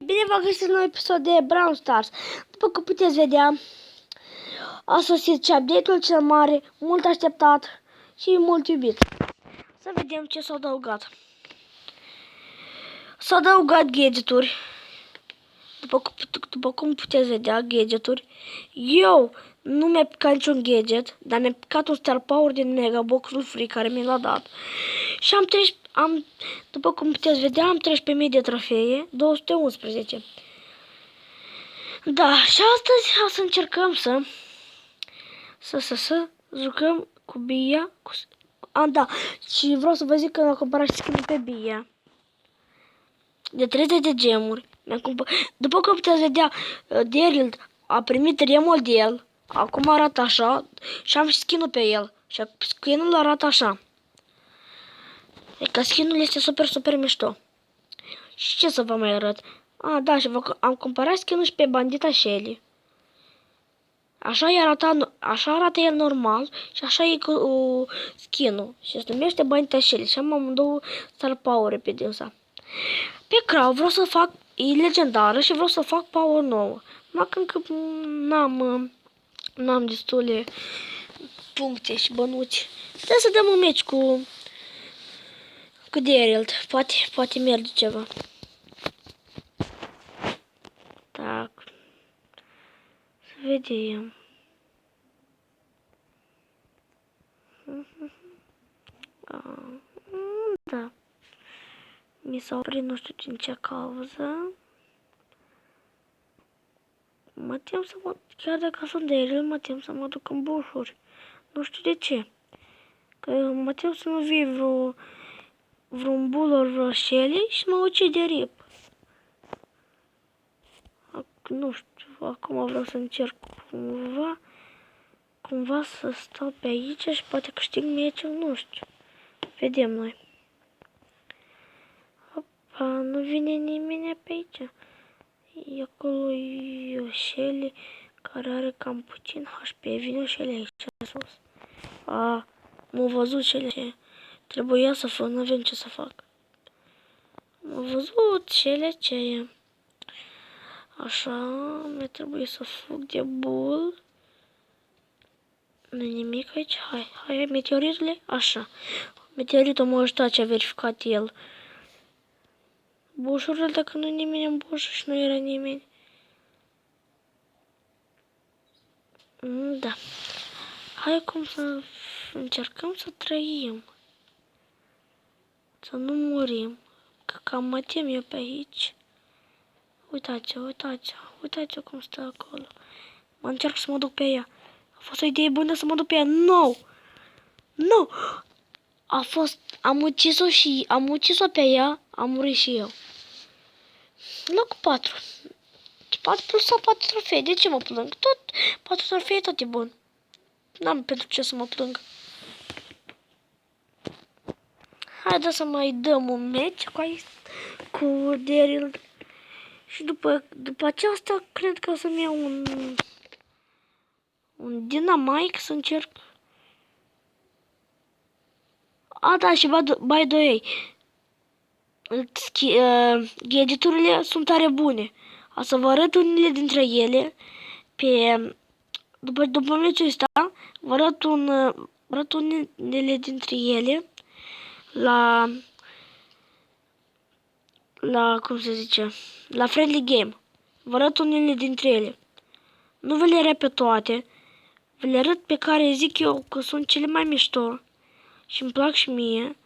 Bine v-am găsit la un episod de Brawl Stars. După cum puteți vedea, a sosit și update-ul cel mare, mult așteptat și mult iubit. Să vedem ce s-a adăugat. S-a adăugat gadgeturi. După cum puteți vedea, gadgeturi. Eu nu mi-a picat niciun gadget, dar mi-a picat un Star Power din Megabox-ul free care mi l-a dat. Și după cum puteți vedea, am 13.000 de trofee, 211. Da, și astăzi o să încercăm să jucăm cu Bia. Da, și vreau să vă zic că am cumpărat skin pe Bia. De 30 de gemuri. După cum puteți vedea, Daryl a primit remodel. Acum arată așa și am și skin-ul pe el. Și skin-ul arată așa. E că skin-ul este super mișto. Și ce să vă mai arăt? Da, și am cumpărat skin-ul și pe Bandita Shelly. Așa arată el normal și așa e cu skin-ul. Și se numește Bandita Shelly și am amândouă Star Power pe dânsa. Pe Crow vreau să fac, e legendară și vreau să fac power nouă. Numai că încă n-am destule puncte și bănuți. Trebuie să dăm un meci cu Daryl. Poate merge ceva. Так. Să vedem. Da. Mi s-a oprit nu știu din ce cauză. Mă tem să mă... Chiar dacă sunt de el, mă tem să mă duc în bușuri. Nu știu de ce. Că mă tem să nu vie vreun bull ori vreo Shelly și mă ucide rip. Nu știu, acum vreau să încerc cumva să stau pe aici și poate câștig meciul, nu știu. Vedem noi. Opa, nu vine nimeni pe aici. E acolo e o Shelly care are cam puțin HP. Vine o Shelly aici sus. M-a văzut Shelly. Trebuia să fac, nu avem ce să fac. M-a văzut Shelly aceea. Așa, mi trebuie să fug de bull. Nu-i nimic aici. Hai, meteoritele. Așa. Meteoritul m-a ajutat ce a verificat el. Bușurile, dacă nu-i nimeni în buș și nu era nimeni. Da. Hai cum să încercăm să trăim. Să nu murim. Că cam mă tem eu pe aici. Uitați-o cum stă acolo. Mă încerc să mă duc pe ea. A fost o idee bună să mă duc pe ea. No! Am ucis-o pe ea, am murit și eu. Loc 4. 4 plus 4 trofei. De ce mă plâng? Tot 4 trofei, tot e bun. N-am pentru ce să mă plâng. Haideți să mai dăm un match cu Daryl. Și după aceasta, cred că o să-mi iau un Dynamite să încerc. Da, și by the way, gadgeturile sunt tare bune. O să vă arăt unele dintre ele. După meciul ăsta, vă arăt unele dintre ele cum se zice, la Friendly Game. Vă arăt unele dintre ele. Nu vă le repet toate. Vă le arăt pe care zic eu că sunt cele mai mișto. Și îmi plac și mie.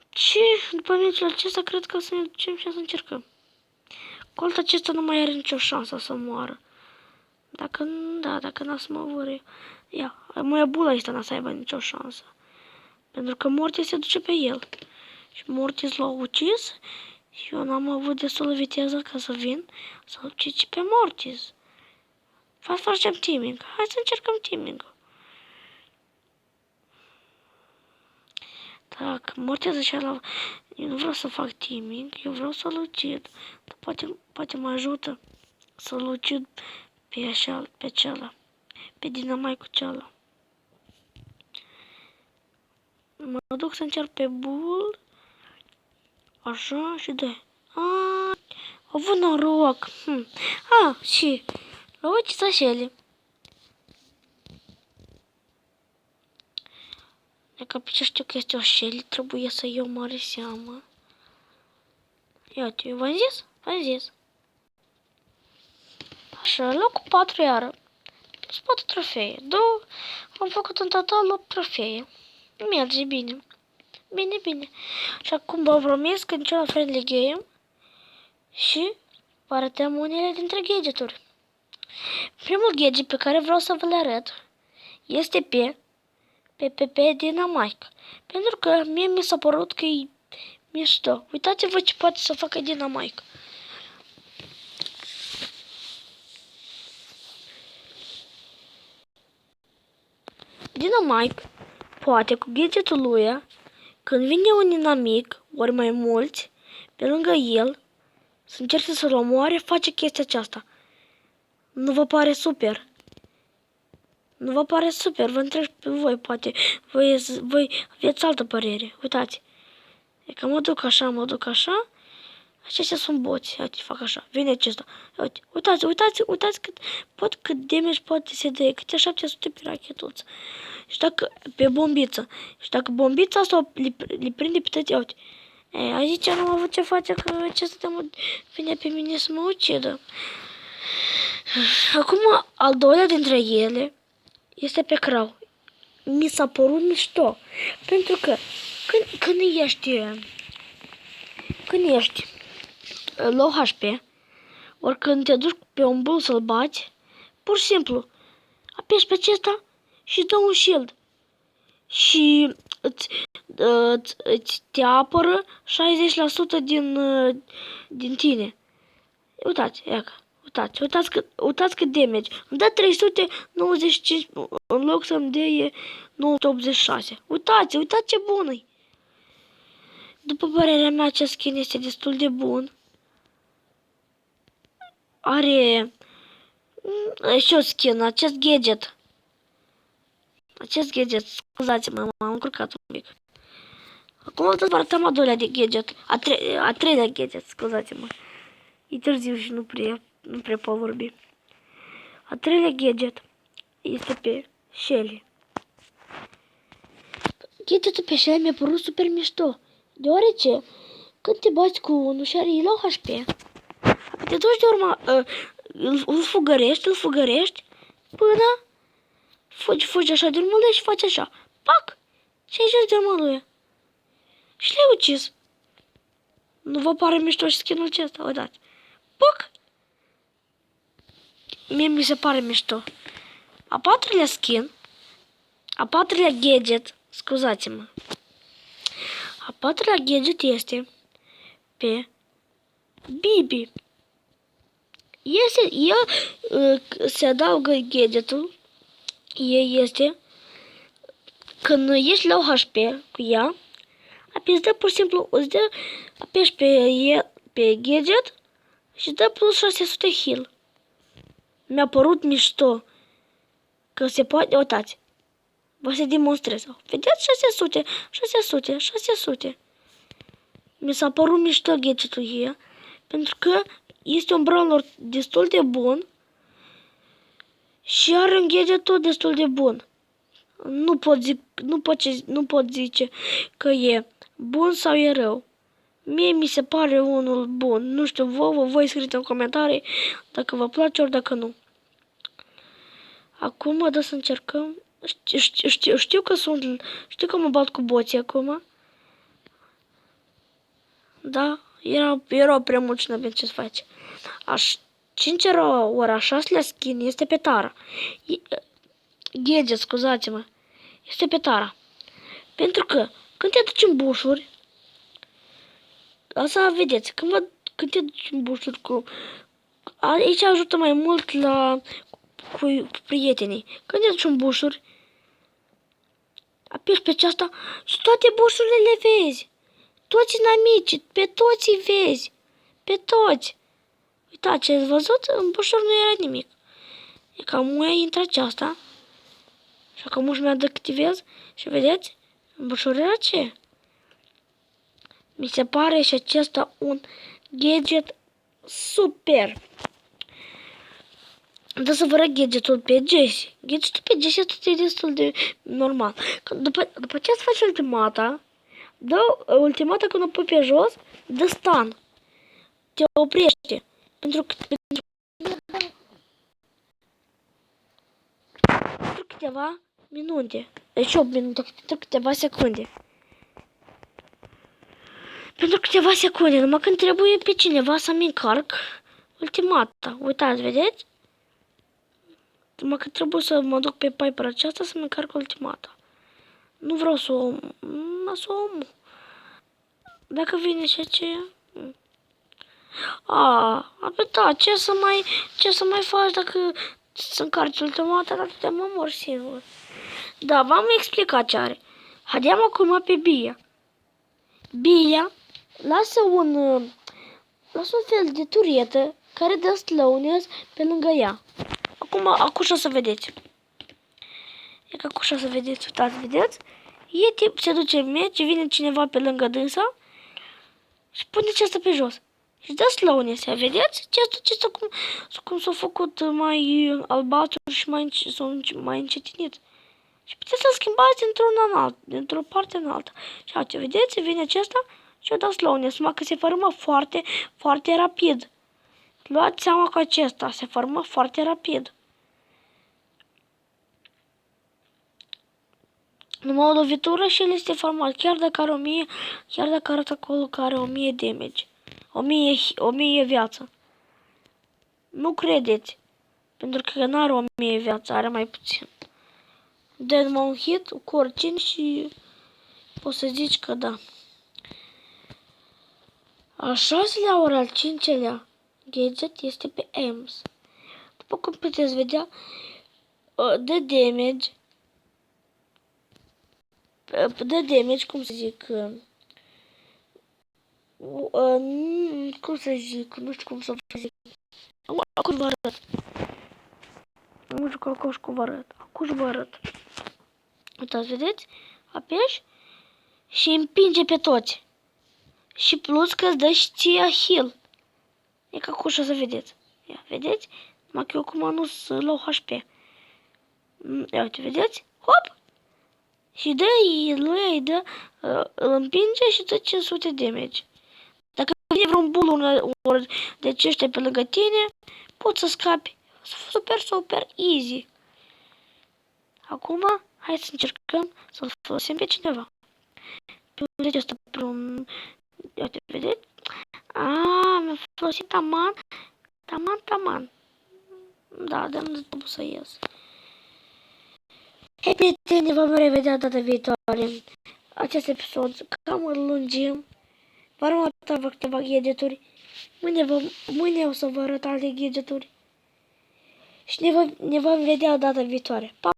Și după meciul acesta cred că o să ne ducem și o să încercăm. Colt acesta nu mai are nicio șansă să moară. Dacă n-a să mă văr. Moia bula asta n-a să aibă nicio șansă. Pentru că Mortis se duce pe el. Și Mortis l-a ucis. Și eu n-am avut destulă viteză ca să vin să ucid și pe Mortis. Facem teaming. Hai să încercăm teaming-ul. Dacă Mortis așa eu nu vreau să fac teaming, eu vreau să-l ucid. Poate mă ajută să-l ucid pe acela. Pe Dynamite cu ceala. Mă duc să încerc pe bull. Așa și de. Au avut noroc. Și la ucița Shelly. Dacă ce știu că este o Shelly, trebuie să iau mare seamă. Iată, eu v-am zis? V-am zis. Așa, locul 4 iară. Sunt 4 trofee. Am făcut în total 8 trofee. Merge bine. Bine. Și acum vă promis că niciun friendly game. Și vă arătăm unele dintre gadgeturi. Primul gadget pe care vreau să vă le arăt este pe Dynamite. Pentru că mie mi s-a părut că e mișto. Uitați-vă ce poate să facă Dynamite. Dynamite poate cu gadgetul lui, când vine un inamic, ori mai mulți, pe lângă el, să încerce să-l omoare, face chestia aceasta. Nu vă pare super? Nu vă pare super? Vă întreb pe voi, poate. Voi aveți altă părere. Uitați. E că mă duc așa. Aceștia sunt boți. Uite, fac așa. Vine acesta. Uitați cât damage poate să dea. Câte 700 pe rachetuță. Și dacă pe bombiță. Și dacă bombița asta le prinde pe toate. Uite. Aici nu am avut ce face că acesta vine pe mine să mă ucidă. Acum, al doilea dintre ele este pe Crow. Mi s-a părut mișto. Pentru că când ești low HP, ori când te duci pe un bull să-l bați, pur și simplu, apeși pe acesta și dă un shield. Și îți te apără 60% din tine. Uitați cât damage. Îmi dă 395 în loc să-mi dea 986. Uitați ce bun e. După părerea mea, acest skin este destul de bun. Are și o skin, acest gadget. Scuzați-mă, m-am încurcat un pic. Acum o să vă arătăm a doilea de gadget. A treilea gadget, scuzați-mă. E târziu și nu prea pot vorbi. A treilea gadget este pe Shelly. Gadgetul pe Shelly mi-a părut super mișto. Deoarece, când te bați cu unul și are low HP, te duci de urma, îl fugărești, până fugi așa de urmă lui și faci așa. Pac! Și ai jos de urmă lui. Și le-ai ucis. Nu vă pare mișto și skin-ul acesta? Uitați. Pac! Mie mi se pare mișto. A patrulea gadget, scuzați-mă. A patrulea gadget este pe Bibi. Se adaugă gadgetul. Este când ești low HP cu ea, apeși dă pur și simplu, apeși pe gadget și dă plus 600 heal. Mi-a părut mișto că se poate, uitați. Vă se demonstrez. Vedeți 600. Mi s-a părut mișto gadgetul ăia, pentru că este un brawler destul de bun și are un gadget tot destul de bun. Nu pot zice că e bun sau e rău. Mie mi se pare unul bun. Nu știu, voi scrieți în comentarii dacă vă place ori dacă nu. Acum mă dă să încercăm. Știu că mă bat cu boții acum. Da, erau prea mulți și n-aveam ce să face. 5-a ora, a 6-lea skin este pe Tara. Gadget, scuzați-mă. Este pe Tara. Pentru că când te duci în bușuri, asta vedeți, când te duci în bușuri aici ajută mai mult cu prietenii. Când te duci în bușuri, apeși pe aceasta și toate bușurile le vezi. Toți inamicii, pe toți îi vezi. Pe toți. Uitați ce ați văzut? În bușuri nu era nimic. E ca muia intră aceasta. Și acum își mi-a deactivez. Și vedeți? În bușuri era ce? Mi se pare și acesta un gadget super! Da să vă arăt gadgetul pe Jesse. Gadgetul pe Jesse e destul de normal. După ce îți faci ultimata, ultimata când o pui pe jos, dă stun. Te oprește. Pentru câteva minute. Deci 8 minute, pentru câteva secunde. Pentru câteva secunde, numai când trebuie pe cineva să-mi încarc ultimata. Uitați, vedeți? Numai că trebuie să mă duc pe Piper aceasta să-mi încarc ultimata. Nu vreau să o omor. Dacă vine și aceea... Da, ce să mai faci dacă să încarci ultimata, dacă te mă mor singur. Da, v-am explicat ce are. Haideam acum pe Bia. Bia lasă un fel de turetă care dă slowness pe lângă ea. Acum o să vedeți. E că acum o să vedeți, uitați, vedeți? Se duce merge, vine cineva pe lângă dânsa și pune aceasta pe jos. Și dă slowness, vedeți? Acesta cum s-a făcut mai albastru și mai încetinit. Și puteți să schimbați dintr-o parte în alta. Și aici, vedeți? Vine acesta și o dă slowness, numai că se formă foarte, foarte rapid. Luați seama că acesta se formă foarte rapid. Numai o lovitură și el este format, chiar dacă arată acolo că are 1000 damage. 1000 viață. Nu credeți. Pentru că nu are 1000 viață, are mai puțin. Dă numai un hit cu oricine și poți să zici că da. Al 6-lea ori al 5-lea gadget este pe Ames. După cum puteți vedea, dă damage, cum să zic, nu știu cum să zic. Acum vă arăt. Nu știu cum vă arăt. Acum vă arăt. Uitați, vedeți? Apeși și împinge pe toți. Și plus că îți dă și ție heal. E ca acum o să vedeți. Ia, vedeți? Numai că eu acum nu sunt low HP. Ia, uite, vedeți? Hop! Și îl împinge și dă 500 damage. Dacă vine vreun bull ori de ăștia pe lângă tine, poți să scapi. Super, super easy. Acum, hai să încercăm să-l folosim pe cineva. Pe unde ăsta, pe un... Uite, vedeți? Mi-a folosit taman. Da, dar nu trebuie să ies. Hei, prieteni, ne vom revedea data viitoare. Acest episod cam îl lungim. Vă arăt câteva gadgeturi. Mâine o să vă arăt alte gadgeturi. Și ne vom vedea data viitoare. Pa!